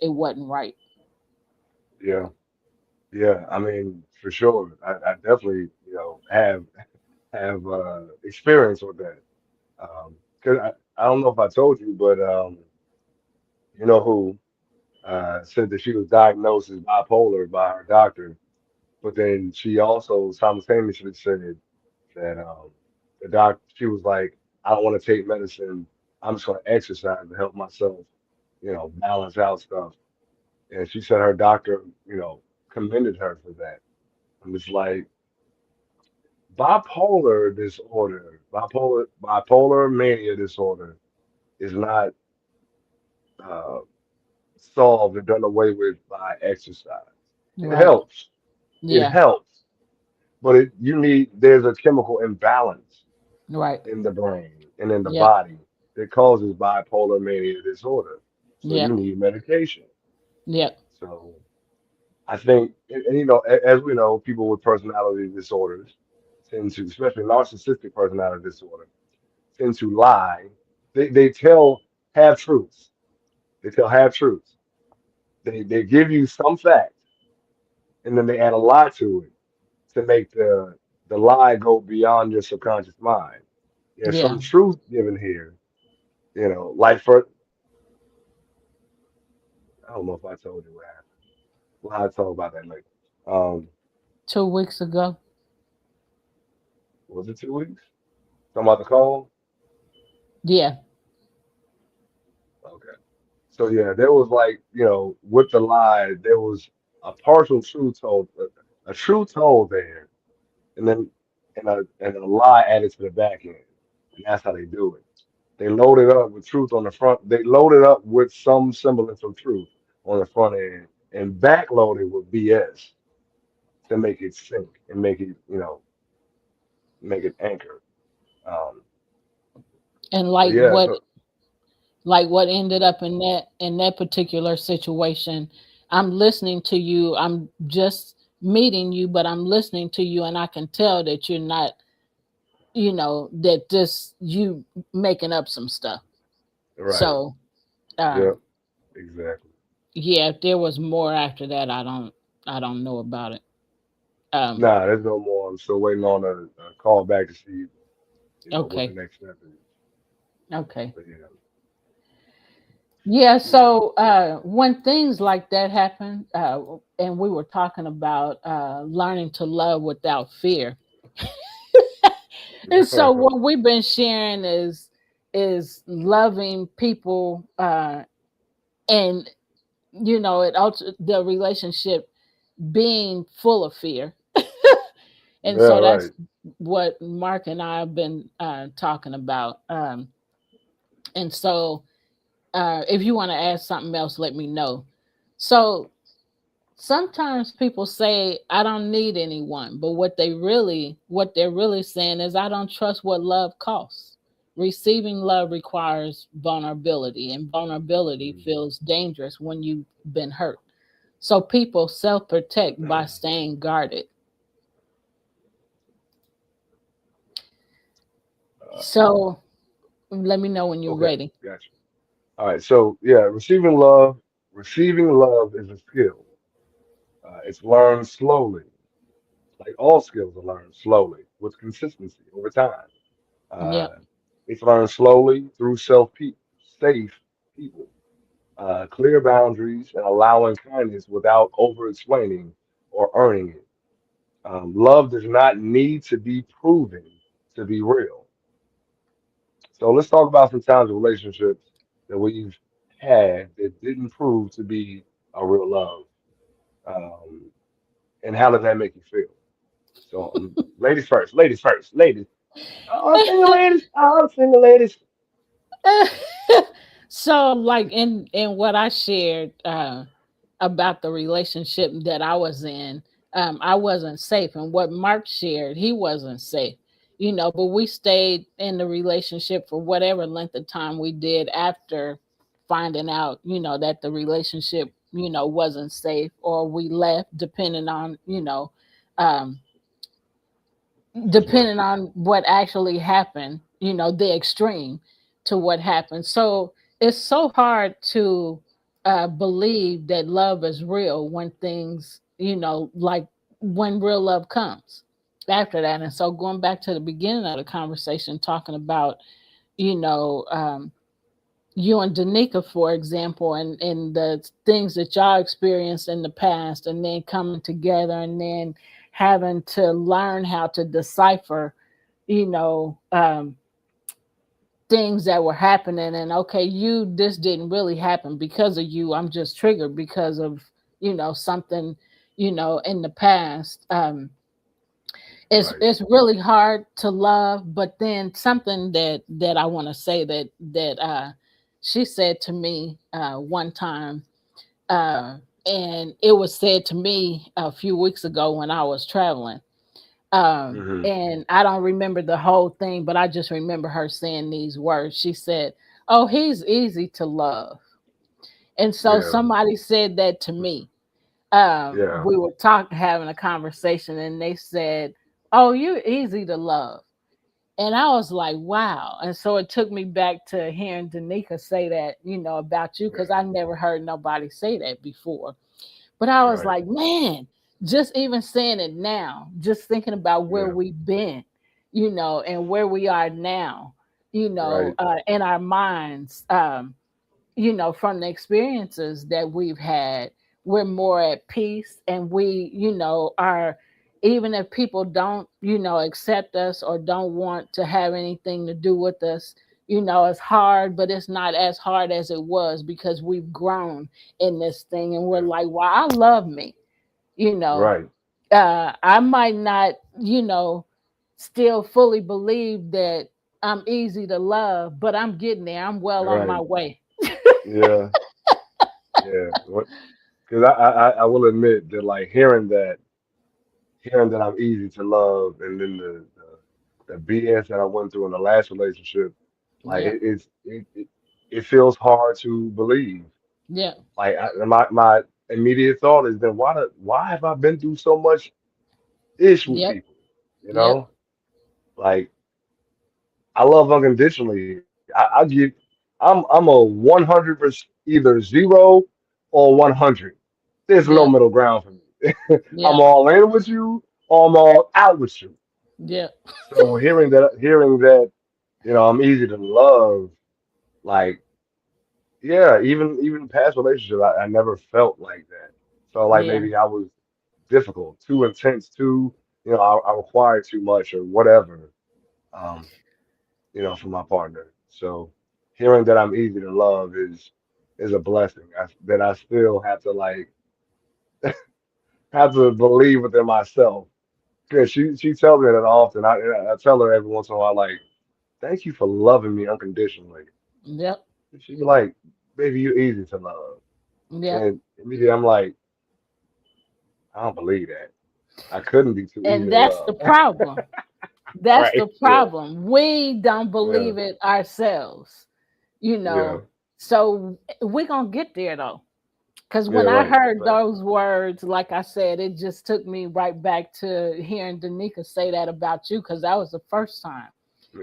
it wasn't right. Yeah. Yeah. I mean, for sure. I definitely, have experience with that. Cause I don't know if I told you, but you know who said that she was diagnosed as bipolar by her doctor, but then she also simultaneously said that the doc she was like, I don't want to take medicine. I'm just going to exercise to help myself, balance out stuff. And she said her doctor, commended her for that. And it's like bipolar mania disorder is not uh, solved or done away with by exercise. It Right. helps. It Yeah. helps, but there's a chemical imbalance Right. in the brain and in the Yep. body that causes bipolar mania disorder. So you Yep. need medication. Yep. So I think, as we know, people with personality disorders tend to, especially narcissistic personality disorder, tend to lie. They tell half truths. They tell half truths. They give you some fact and then they add a lie to it to make the lie go beyond your subconscious mind. There's some Yeah. truth given here, like for I don't know if I told you what happened. Well, I'll talk about that later. Um, 2 weeks ago. was it 2 weeks? Talking about the call? Yeah. Okay. So yeah, there was like, with the lie, there was a partial truth told, a truth told there, and then and a lie added to the back end, and that's how they do it. They load it up with truth on the front. They load it up with some semblance of truth on the front end, and backload it with BS to make it sink and make it anchor. Um, And but yeah, so what ended up in that particular situation, I'm listening to you. I'm just meeting you, but I'm listening to you, and I can tell that you're not, that just you making up some stuff. right, So, yeah, um, exactly. yeah, if there was more after that, I don't know about it. Um, Nah, there's no more. I'm still waiting on a call back to see, what the okay, next step is. okay. But yeah, Yeah, Yeah. so when things like that happen, and we were talking about learning to love without fear, and so what we've been sharing is loving people, and it also the relationship being full of fear, and Yeah, so that's right. what Mark and I have been talking about, and so if you want to add something else, let me know. So sometimes people say I don't need anyone, but what they're really saying is I don't trust what love costs. Receiving love requires vulnerability, and vulnerability Mhm. feels dangerous when you've been hurt. So people self-protect by staying guarded. Uh, So let me know when you're okay, ready. gotcha. All right, so yeah, receiving love is a skill. It's learned slowly. Like all skills are learned slowly with consistency over time. Yep. Uh, it's learned slowly through safe people, clear boundaries, and allowing kindness without over explaining or earning it. Love does not need to be proven to be real. So let's talk about some times in relationships that we've had that didn't prove to be a real love. Um, and how does that make you feel? So, ladies first, ladies first, ladies. All single ladies, all single ladies. So like in what I shared about the relationship that I was in, I wasn't safe, and what Mark shared, he wasn't safe, but we stayed in the relationship for whatever length of time we did after finding out, that the relationship, wasn't safe, or we left, um Yes, ma'am. depending on what actually happened, the extreme to what happened. So it's so hard to believe that love is real when things, like when real love comes after that. And so going back to the beginning of the conversation, talking about, you know, um, you and Danica, for example, and the things that y'all experienced in the past, and then coming together, and then having to learn how to decipher, you know, um, things that were happening. And okay, this didn't really happen because of you. I'm just triggered because of, something, in the past. It's Right. really hard to love, but then something that I want to say that she said to me one time, uh and it was said to me a few weeks ago when I was traveling, Hmm. and I don't remember the whole thing, but I just remember her saying these words. She said, "Oh, he's easy to love." And so Yeah. somebody said that to me. Yeah. We were talking, having a conversation, and they said, "Oh, you're easy to love." And I was like, wow. And so it took me back to hearing Danica say that, about you, because Yeah. I never heard nobody say that before. But I was Right. like, man, just even saying it now, just thinking about where Yeah. we've been, and where we are now, Right. in our minds. From the experiences that we've had, we're more at peace, and we, are, even if people don't, accept us or don't want to have anything to do with us, it's hard, but it's not as hard as it was because we've grown in this thing, and we're Yeah. like, well, I love me, you know. Right. I might not, still fully believe that I'm easy to love, but I'm getting there. I'm well on my Right. way. Yeah. Yeah. Because I will admit that like hearing that I'm easy to love, and then the BS that I went through in the last relationship, like Yeah. it feels hard to believe. Yeah. Like my immediate thought is then why have I been through so much ish with Yep. people? You Yep. know, like I love unconditionally. I'm a 100%, either 0 or 100. There's no Yep. middle ground for me. I'm Yep. all in with you, or I'm all out with you. Yep. So hearing that, I'm easy to love, like yeah, even past relationships, I never felt like that. So like Yeah. maybe I was difficult, too intense, too, I required too much or whatever, um, from my partner. So hearing that I'm easy to love is a blessing. That I still have to like have to believe within myself. Cause she tells me that often. I tell her every once in a while, like, thank you for loving me unconditionally. Yep. She be like, baby, you're easy to love. Yep. And immediately I'm like, I don't believe that. I couldn't be too easy And to that's the love. problem. That's the Right. Yeah. problem. We don't Yeah. believe it ourselves, you Yeah. know. So we're going to get there though. Because Yeah. when I Right. heard Right. those words, like I said, it just took me right back to hearing Danica say that about you, because that was the first time.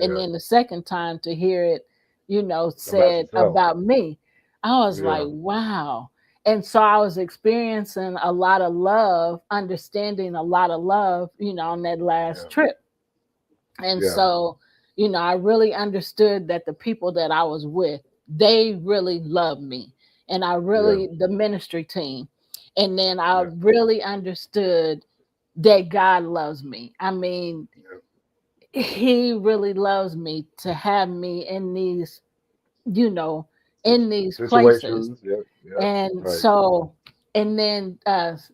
And Yeah. then the second time to hear it, About said yourself. about me, I was like, Yeah. wow. And so I was experiencing a lot of love, understanding a lot of love, on that last Yeah. trip. And Yeah. so, I really understood that the people that I was with, they really loved me. And I Yeah. really, the ministry team. And then I Yeah. really understood that God loves me. I mean, Yeah. He really loves me to have me in these, you know, in these places. Situations. Yep. Yep. And Right. so, and then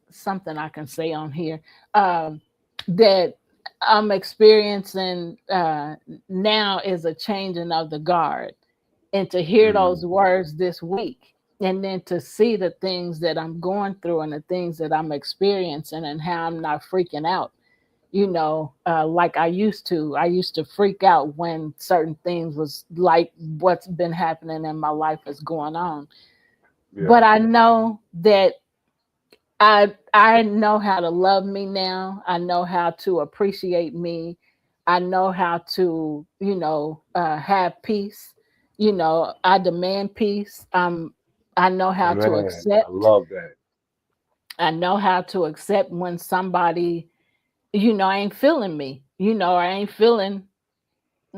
something I can say on here, that I'm experiencing now is a changing of the guard. And to hear Mm. those words this week, and then to see the things that I'm going through and the things that I'm experiencing and how I'm not freaking out, like I used to. I used to freak out when certain things was like what's been happening in my life is going on. Yeah. But I know that I know how to love me now. I know how to appreciate me. I know how to, have peace. I demand peace. I know how to Man, I accept. love that. I know how to accept when somebody, ain't feeling me. I ain't feeling.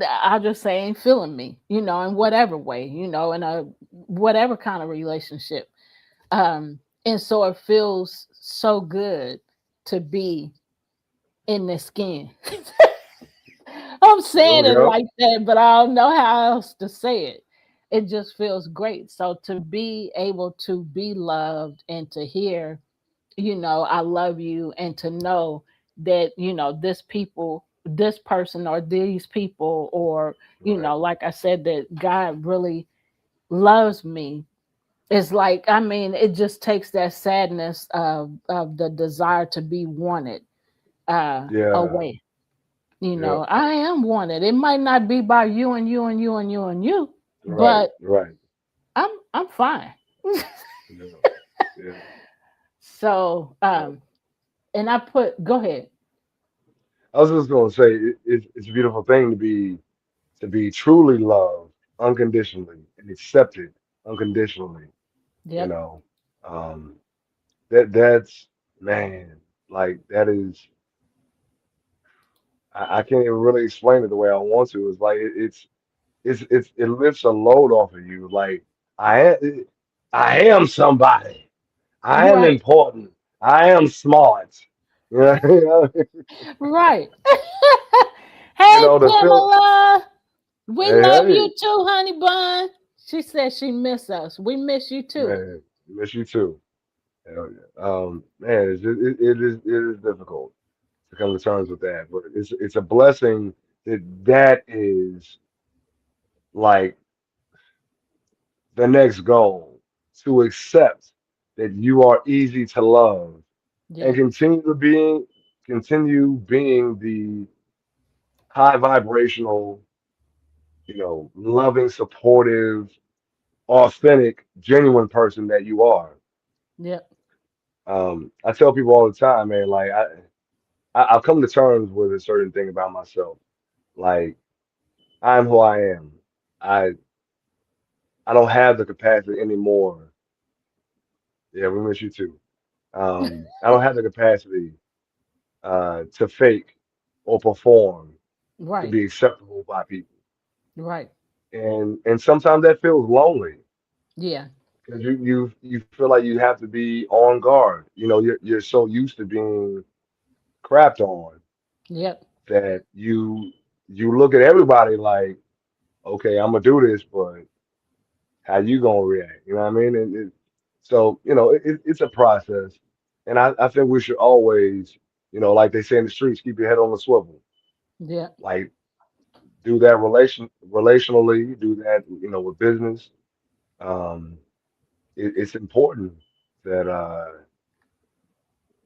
I'll just say ain't feeling me. In whatever way. In a whatever kind of relationship. And so it feels so good to be in the skin. I'm saying it Yep. like that, but I don't know how else to say it. It just feels great. So to be able to be loved and to hear, I love you, and to know that, this person or these people, or, Right. like I said, that God really loves me. It's like, I mean, it just takes that sadness of the desire to be wanted Yeah. away. Yep. I am wanted. It might not be by you and you and you and you and you, Right. but Right. I'm fine. Yeah. Yeah. So, Yeah. and I put, go ahead. I was just gonna say it's a beautiful thing to be truly loved unconditionally and accepted unconditionally. You Yep. know, um, that's man, like that is I can't even really explain it the way I want to. It's like it lifts a load off of you. Like I am somebody. I am Right. important. I am smart. You know, Right. Hey, the feel. Pamela. We Hey, love hey, you too, honey bun. She said she miss us. We miss you too. man, miss you too. Hell yeah. Man, it is difficult to come to terms with that, but it's a blessing that is like the next goal to accept that you are easy to love and Yep. continue being the high vibrational, loving, supportive, authentic, genuine person that you are. Yep. I tell people all the time, man, like I've come to terms with a certain thing about myself. Like I'm who I am. I I don't have the capacity anymore. Yeah, we miss you too. I don't have the capacity to fake or perform to Right. be acceptable by people. Right. And sometimes that feels lonely. Yeah. because you feel like you have to be on guard. You know, you're so used to being crapped on Yep. that you look at everybody like, okay, I'm gonna do this, but how you gonna react? You know what I mean? So it's a process, and I think we should always, like they say in the streets, keep your head on the swivel. Yep. Like do that relationally, do that, with business. Um, it's important that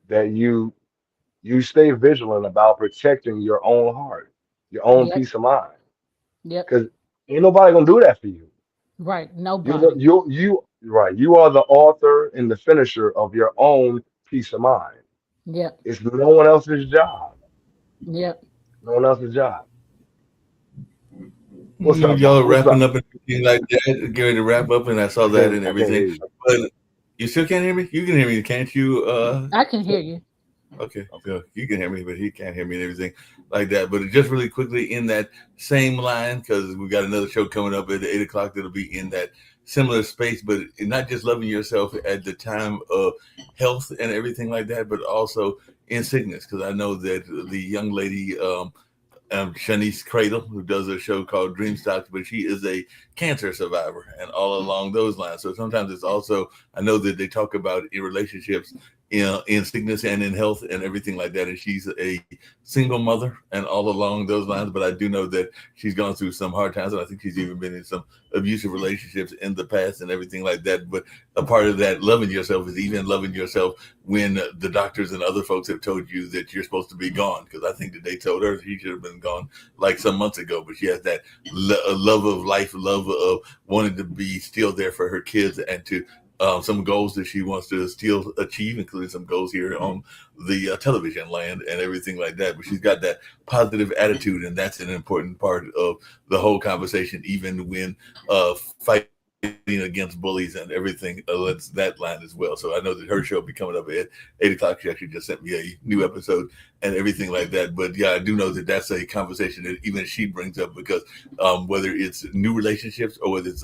that you stay vigilant about protecting your own heart, your own Yep. peace of mind, Yep. because ain't nobody gonna do that for you. Right. You're the Nobody. you right. You are the author and the finisher of your own peace of mind. Yep. It's no one else's job. Yep. No one else's job. What's Mm, up, y'all Mom? are What's wrapping up? up and everything like that, getting ready to wrap up, and I saw that and I can't hear everything. you. But you still can't hear me? You can hear me, can't you? I can hear you. Okay, Okay. so you can hear me, but he can't hear me and everything like that. But just really quickly in that same line, because we got another show coming up at 8 o'clock that'll be in that similar space, but not just loving yourself at the time of health and everything like that, but also in sickness. Because I know that the young lady, Shanice Cradle, who does a show called Dream Stocks, but she is a cancer survivor and all along those lines. So sometimes it's also, I know that they talk about in relationships, in sickness and in health and everything like that. And she's a single mother and all along those lines. But I do know that she's gone through some hard times. And I think she's even been in some abusive relationships in the past and everything like that. But a part of that loving yourself is even loving yourself when the doctors and other folks have told you that you're supposed to be gone. Because I think that they told her she should have been gone like some months ago. But she has that love of life, love of wanting to be still there for her kids and to some goals that she wants to still achieve, including some goals here on the television land and everything like that. But she's got that positive attitude, and that's an important part of the whole conversation, even when fighting against bullies and everything. That's that line as well. So I know that her show will be coming up at 8 o'clock. She actually just sent me a new episode and everything like that. But yeah, I do know that that's a conversation that even she brings up because whether it's new relationships or whether it's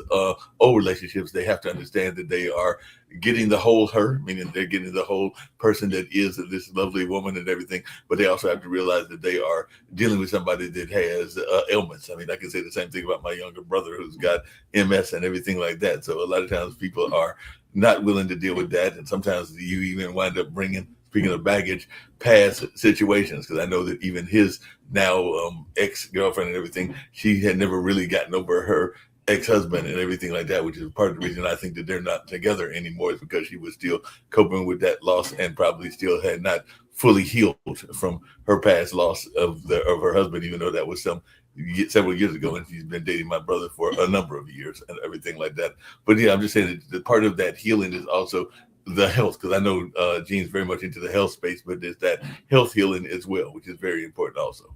old relationships, they have to understand that they are getting the whole her, meaning they're getting the whole person that is this lovely woman and everything. But they also have to realize that they are dealing with somebody that has ailments. I mean, I can say the same thing about my younger brother who's got MS and everything like that. So a lot of times people are not willing to deal with that, and sometimes you even wind up bringing. Speaking of baggage, past situations, because I know that even his now ex girlfriend and everything, she had never really gotten over her ex-husband and everything like that, which is part of the reason I think that they're not together anymore is because she was still coping with that loss and probably still had not fully healed from her past loss of her husband, even though that was several years ago, and she's been dating my brother for a number of years and everything like that. But yeah, I'm just saying that the part of that healing is also the health, because I know Gene's very much into the health space, but there's that health healing as well, which is very important also.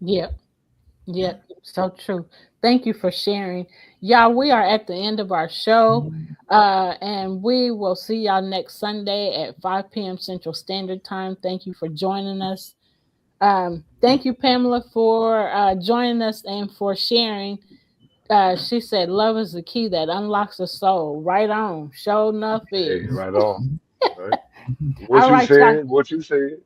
Yep. Yep. So true. Thank you for sharing. Y'all, we are at the end of our show. And we will see y'all next Sunday at 5 p.m. Central Standard Time. Thank you for joining us. Thank you, Pamela, for joining us and for sharing. She said, "Love is the key that unlocks the soul." Right on. Show enough Hey, is. right on. Right. What All you right, y'all. said, what you said.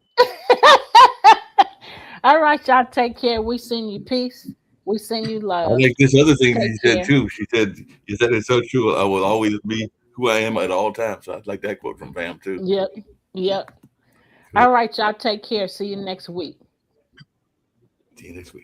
All right, y'all. Take care. We send you peace. We send you I love. like this other thing that Take you said care. too. She said, "You said it's so true. I will always be who I am at all times." So I like that quote from Pam too. Yep. Yep. Yep. All right, y'all. Take care. See you next week. See you next week.